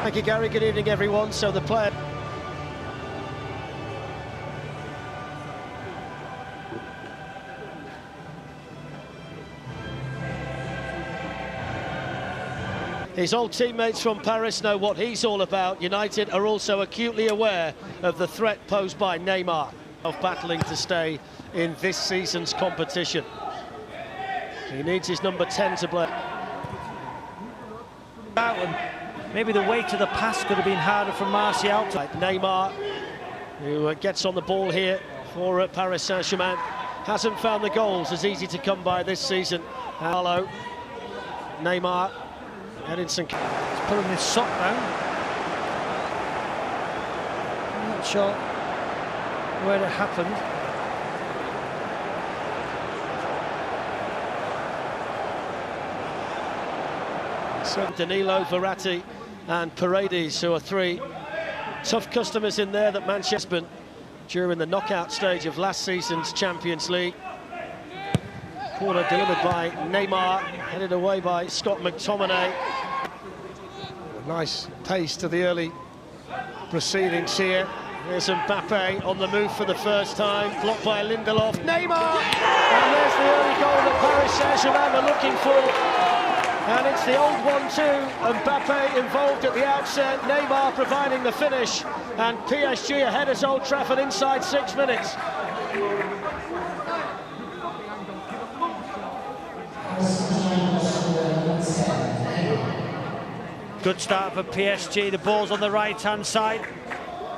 Thank you, Gary. Good evening, everyone. So the player... His old teammates from Paris know what he's all about. United are also acutely aware of the threat posed by Neymar, of battling to stay in this season's competition. He needs his number 10 to play. Maybe the weight of the pass could have been harder for Martial. Neymar, who gets on the ball here for Paris Saint-Germain, hasn't found the goals as easy to come by this season. Yaalo, Neymar, Edinson. He's putting his sock down. I'm not sure where it happened. So Danilo, Verratti and Paredes, who are three tough customers in there that Manchester during the knockout stage of last season's Champions League. Corner delivered by Neymar, headed away by Scott McTominay. A nice pace to the early proceedings here. There's Mbappe on the move for the first time, blocked by Lindelof. Neymar! And there's the early goal that Paris Saint-Germain are looking for. And it's the old 1-2, Mbappe involved at the outset, Neymar providing the finish, and PSG ahead at Old Trafford inside 6 minutes. Good start for PSG, the ball's on the right-hand side.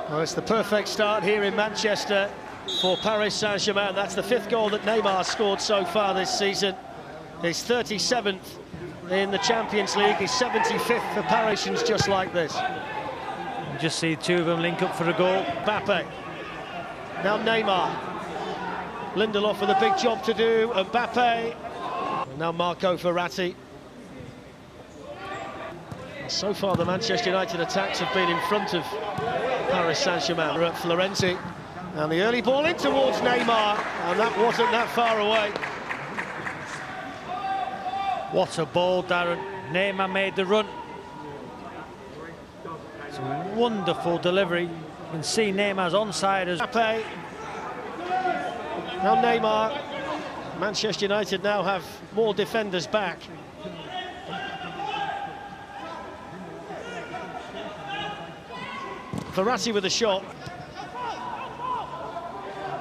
Well, it's the perfect start here in Manchester for Paris Saint-Germain. That's the 5th goal that Neymar scored so far this season. His 37th in the Champions League, his 75th for Paris, just like this. You just see two of them link up for a goal. Mbappe, now Neymar. Lindelof with a big job to do, Mbappe. Now Marco Verratti. So far the Manchester United attacks have been in front of Paris Saint-Germain. We're at Florenzi, and the early ball in towards Neymar, and that wasn't that far away. What a ball, Darren. Neymar made the run. It's a wonderful delivery. You can see Neymar's onside as... Mbappe. Now Neymar. Manchester United now have more defenders back. Verratti with a shot.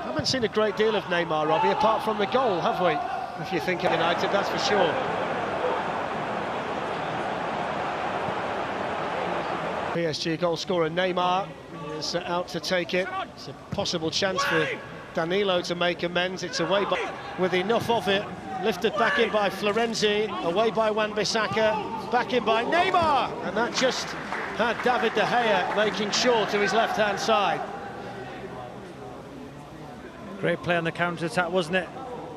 Haven't seen a great deal of Neymar, Robbie, apart from the goal, have we? If you think of United, that's for sure. PSG goal scorer Neymar is out to take it. It's a possible chance for Danilo to make amends. It's away with enough of it. Lifted back in by Florenzi, away by Wan-Bissaka, back in by Neymar, and that just had David De Gea making sure to his left-hand side. Great play on the counter-attack, wasn't it?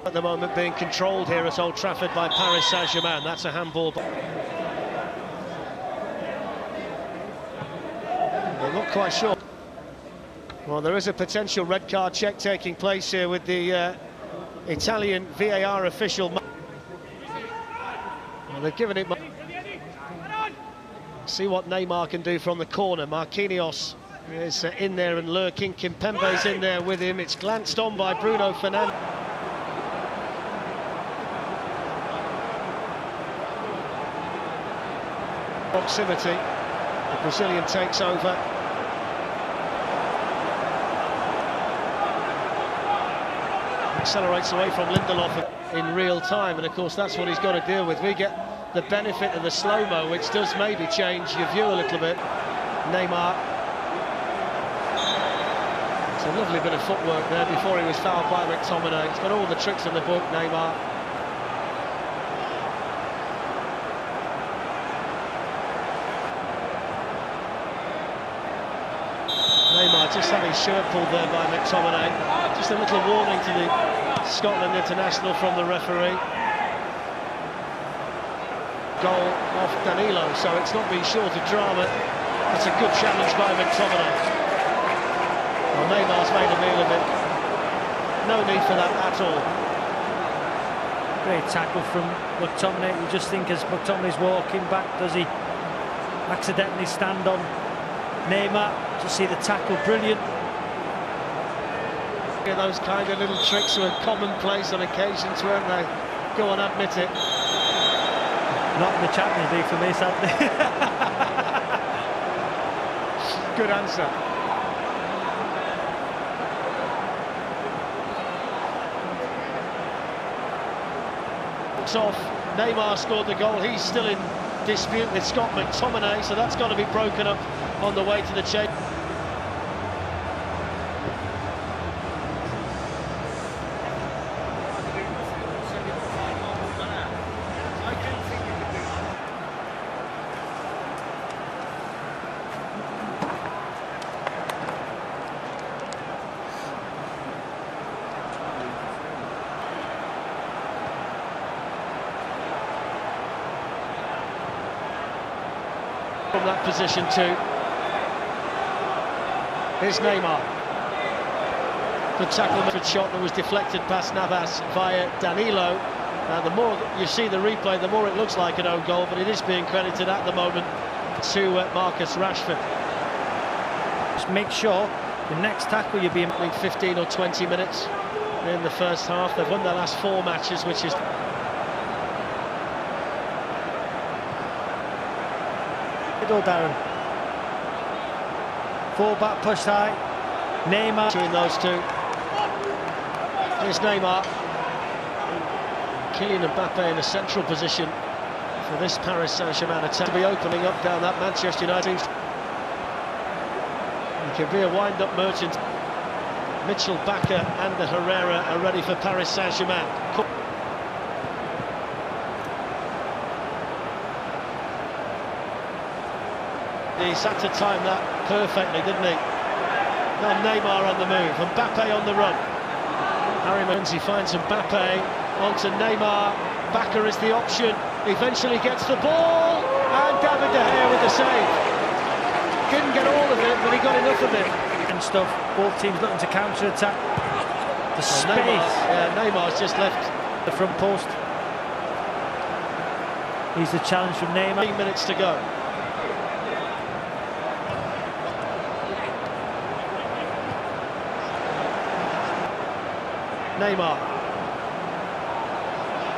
At the moment being controlled here at Old Trafford by Paris Saint-Germain. That's a handball. I'm not quite sure. Well, there is a potential red card check taking place here with the Italian VAR official. Well, they've given it. See what Neymar can do from the corner. Marquinhos is in there and lurking. Kimpembe's in there with him. It's glanced on by Bruno Fernandes. Proximity. The Brazilian takes over. Accelerates away from Lindelof in real time, and of course that's what he's got to deal with. We get the benefit of the slow-mo, which does maybe change your view a little bit. Neymar. It's a lovely bit of footwork there before he was fouled by McTominay. He's got all the tricks in the book, Neymar. Neymar just had his shirt pulled there by McTominay. Just a little warning to the Scotland international from the referee. Goal off Danilo, so it's not been short of drama. That's a good challenge by McTominay. Well, Neymar's made a meal of it. No need for that at all. Great tackle from McTominay. You just think as McTominay's walking back, does he accidentally stand on Neymar to see the tackle. Brilliant. Yeah, those kind of little tricks were commonplace on occasions, weren't they? Go on, admit it. Not in the Champions League for me, sadly. Good answer. It's off. Neymar scored the goal. He's still in dispute with Scott McTominay, so that's got to be broken up on the way to the change. From that position too. Here's Neymar. Good tackle, good shot that was deflected past Navas via Danilo. The more you see the replay, the more it looks like an own goal, but it is being credited at the moment to Marcus Rashford. Just make sure the next tackle you'll be in 15 or 20 minutes in the first half. They've won their last 4 matches, which is Darren. Full back pushed high. Neymar. Between those two. Here's Neymar. Kylian Mbappe in a central position for this Paris Saint-Germain attack to be opening up down that Manchester United. He can be a wind-up merchant. Mitchell, Bakker and the Herrera are ready for Paris Saint-Germain. He's had to time that perfectly, didn't he? Now Neymar on the move, Mbappe on the run. Harry Manzi finds Mbappe onto Neymar. Bakker is the option. Eventually gets the ball, and David De Gea with the save. Didn't get all of it, but he got enough of it. And stuff. Both teams looking to counter-attack. The space. Neymar's just left the front post. He's the challenge from Neymar. 3 minutes to go. Neymar.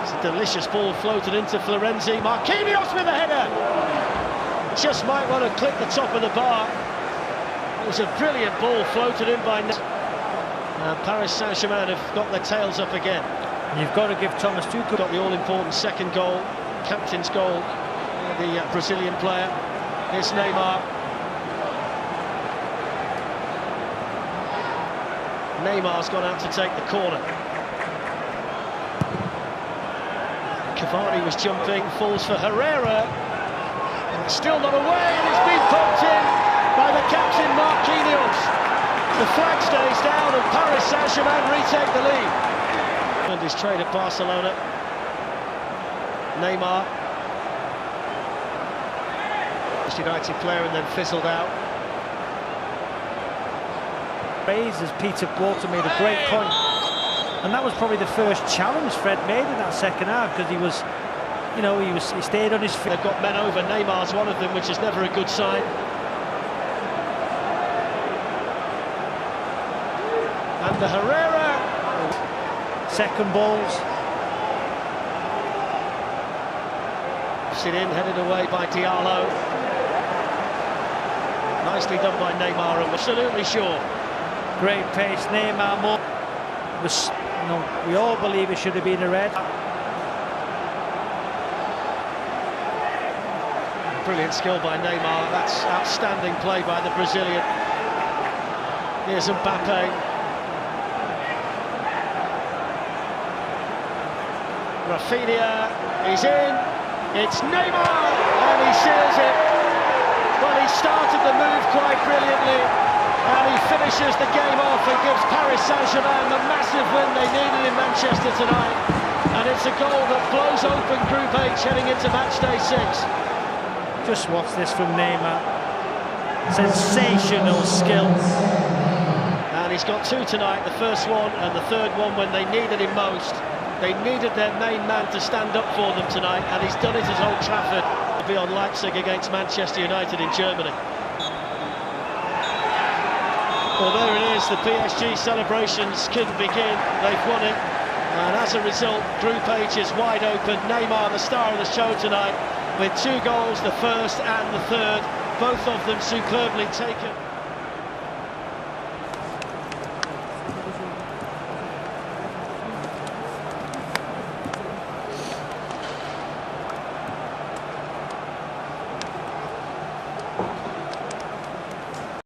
It's a delicious ball floated into Florenzi. Marquinhos with a header. Just might want to clip the top of the bar. It was a brilliant ball floated in by Paris Saint-Germain have got their tails up again. You've got to give Thomas Tuchel. Got the all-important second goal, captain's goal, the Brazilian player. Here's Neymar. Neymar's gone out to take the corner. Cavani was jumping, falls for Herrera. Still not away, and it's been poked in by the captain Marquinhos. The flag stays down and Paris Saint-Germain retake the lead. And his trade at Barcelona. Neymar. United player and then fizzled out. As Peter Walter made a great point, and that was probably the first challenge Fred made in that second half, because he was, you know, he stayed on his feet. They've got men over. Neymar's one of them, which is never a good sign. And the Herrera. Second balls. Sit in, headed away by Diallo. Nicely done by Neymar, I'm absolutely sure. Great pace, Neymar more. We all believe it should have been a red. Brilliant skill by Neymar. That's outstanding play by the Brazilian. Here's Mbappe. Rafinha, he's in. It's Neymar, and he seals it. Well, he started the move quite brilliantly, and he finishes the game off and gives Paris Saint-Germain the massive win they needed in Manchester tonight. And it's a goal that blows open Group H heading into match day 6. Just watch this from Neymar. Sensational skill. And he's got 2 tonight, the first one and the third one when they needed him most. They needed their main man to stand up for them tonight, and he's done it at Old Trafford. be on Leipzig against Manchester United in Germany. Well, there it is, the PSG celebrations couldn't begin, they've won it, and as a result, Group H is wide open. Neymar, the star of the show tonight, with 2 goals, the first and the third, both of them superbly taken.